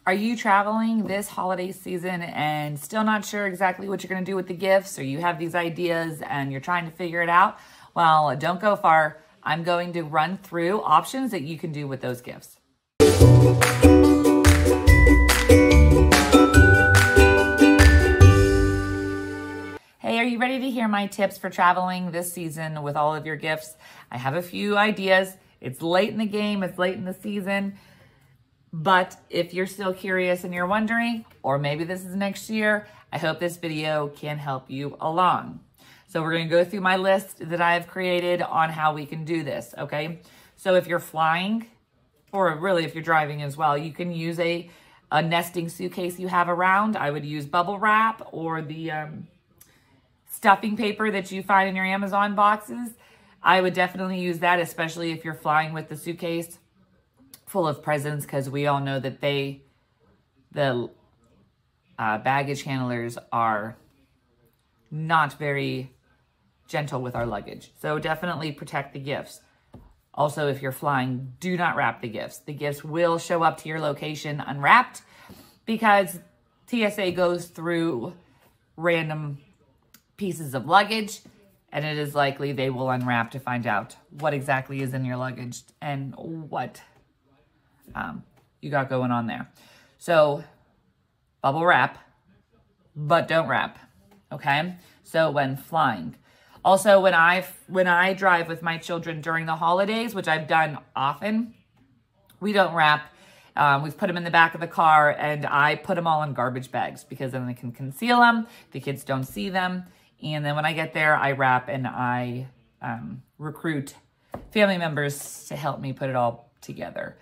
Are you traveling this holiday season and still not sure exactly what you're going to do with the gifts, or you have these ideas and you're trying to figure it out? Well, don't go far. I'm going to run through options that you can do with those gifts. Hey, are you ready to hear my tips for traveling this season with all of your gifts? I have a few ideas. It's late in the game, it's late in the season. But if you're still curious and you're wondering, or maybe this is next year, I hope this video can help you along. So we're going to go through my list that I've created on how we can do this, okay? So if you're flying, or really if you're driving as well, you can use a nesting suitcase you have around. I would use bubble wrap or the stuffing paper that you find in your Amazon boxes. I would definitely use that, especially if you're flying with the suitcase full of presents, because we all know that the baggage handlers are not very gentle with our luggage. So definitely protect the gifts. Also, if you're flying, do not wrap the gifts. The gifts will show up to your location unwrapped because TSA goes through random pieces of luggage, and it is likely they will unwrap to find out what exactly is in your luggage and what you got going on there. So bubble wrap, but don't wrap, okay? So when flying. Also, when I drive with my children during the holidays, which I've done often, we don't wrap. We've put them in the back of the car, and I put them all in garbage bags because then they can conceal them. The kids don't see them. And then when I get there, I wrap and I recruit family members to help me put it all together.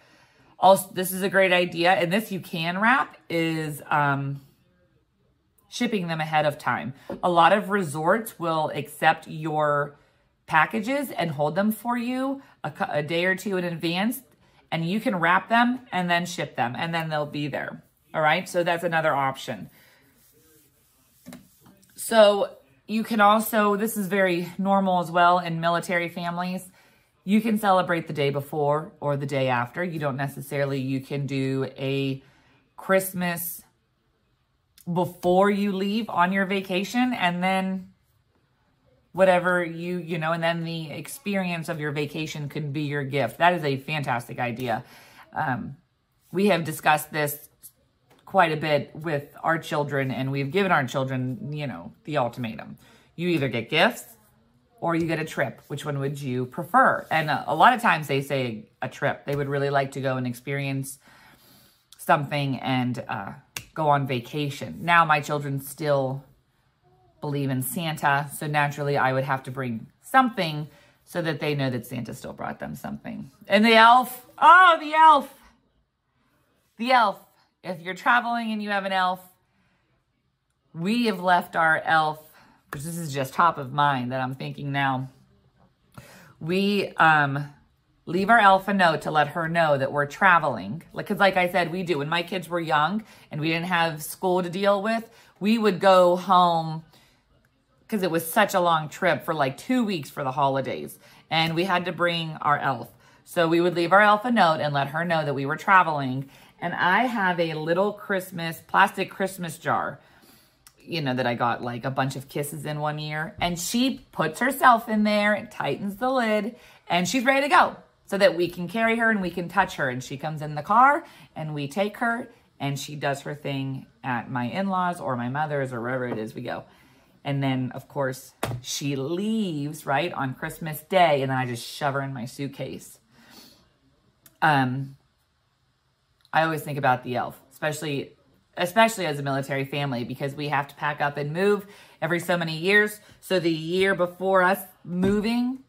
Also, this is a great idea, and this you can wrap, is shipping them ahead of time. A lot of resorts will accept your packages and hold them for you a day or two in advance, and you can wrap them and then ship them, and then they'll be there. All right, so that's another option. So you can also, this is very normal as well in military families, you can celebrate the day before or the day after. You don't necessarily, you can do a Christmas before you leave on your vacation, and then whatever you know, and then the experience of your vacation could be your gift. That is a fantastic idea. We have discussed this quite a bit with our children, and we've given our children, you know, the ultimatum. You either get gifts or you get a trip. Which one would you prefer? And a lot of times they say a trip. They would really like to go and experience something and go on vacation. Now my children still believe in Santa, so naturally I would have to bring something so that they know that Santa still brought them something. And the elf, oh, the elf. The elf. If you're traveling and you have an elf, we have left our elf, because this is just top of mind that I'm thinking now. We leave our elf a note to let her know that we're traveling. Because like I said, we do. When my kids were young and we didn't have school to deal with, we would go home because it was such a long trip for like 2 weeks for the holidays. And we had to bring our elf. So we would leave our elf a note and let her know that we were traveling. And I have a little plastic Christmas jar, you know, that I got like a bunch of kisses in one year. And she puts herself in there and tightens the lid, and she's ready to go so that we can carry her and we can touch her. And she comes in the car and we take her and she does her thing at my in-laws or my mother's or wherever it is we go. And then, of course, she leaves, right, on Christmas Day, and then I just shove her in my suitcase. I always think about the elf, especially as a military family, because we have to pack up and move every so many years. So the year before us moving,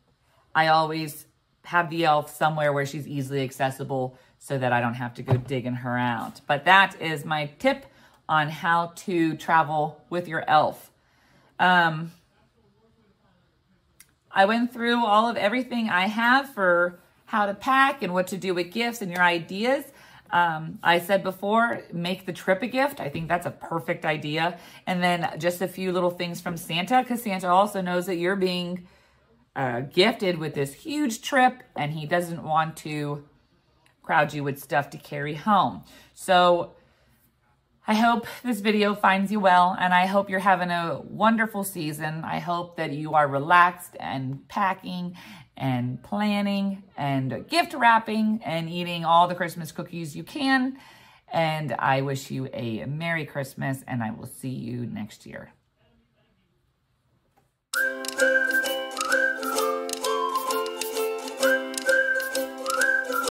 I always have the elf somewhere where she's easily accessible so that I don't have to go digging her out. But that is my tip on how to travel with your elf. I went through all of everything I have for how to pack and what to do with gifts and your ideas. I said before, make the trip a gift. I think that's a perfect idea. And then just a few little things from Santa, because Santa also knows that you're being gifted with this huge trip, and he doesn't want to crowd you with stuff to carry home. So I hope this video finds you well, and I hope you're having a wonderful season. I hope that you are relaxed and packing and planning and gift wrapping and eating all the Christmas cookies you can. And I wish you a Merry Christmas, and I will see you next year.